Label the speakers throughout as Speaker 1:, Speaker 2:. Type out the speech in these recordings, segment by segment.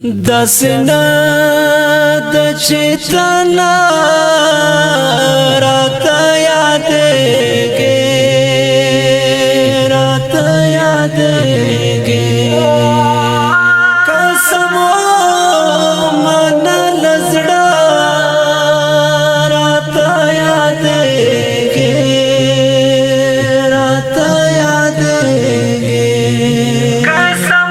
Speaker 1: دسنا د چیتنا رات یادېږي قسم من لزړه رات یادېږي قسم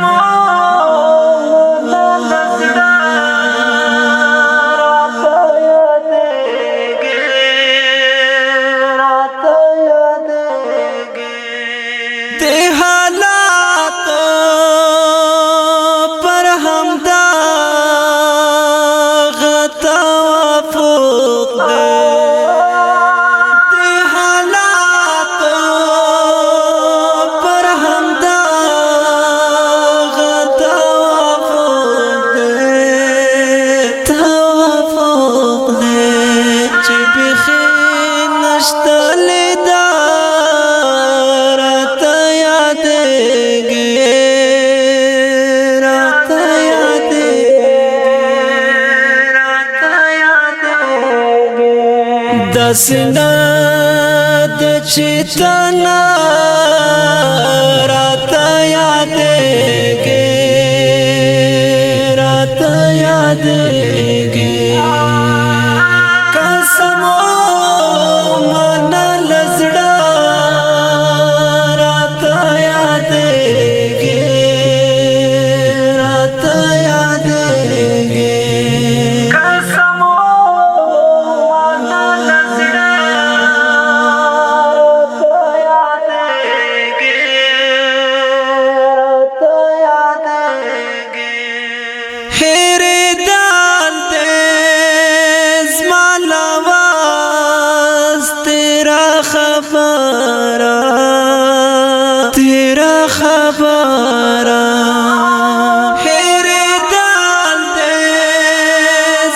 Speaker 1: دسنا د چیتنا رات یادېږي قسم من لزړه رات یادېږي قسم تیرا خبره هیرې دال دې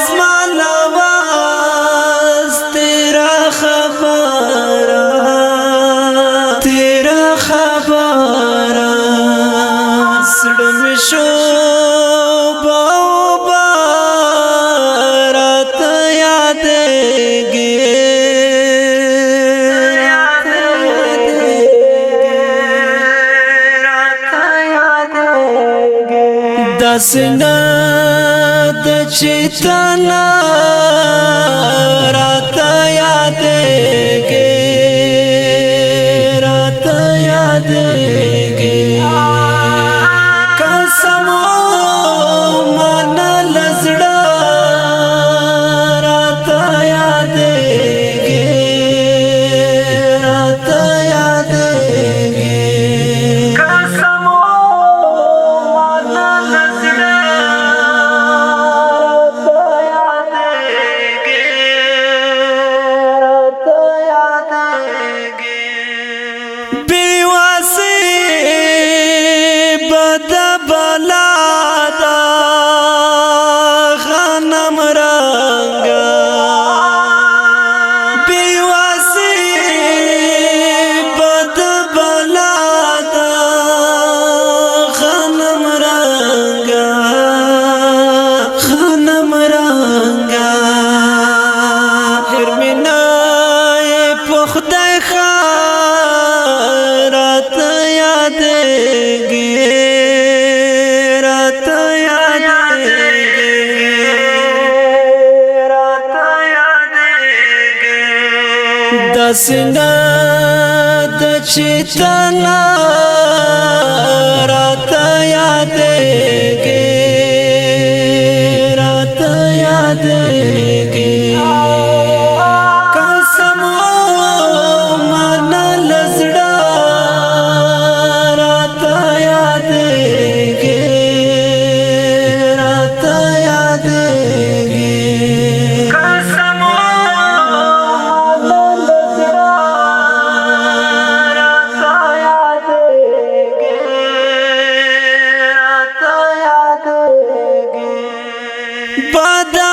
Speaker 1: زما لواز تیرا خبره سړه مې شو بابا رات یادېږي دسنا د چیتنا رات یادېږي قسم من لزړه رات یادېږي قسم دسنا د چیتنا رات یادېږي قسم من لزړه رات یادېږي قسم بدا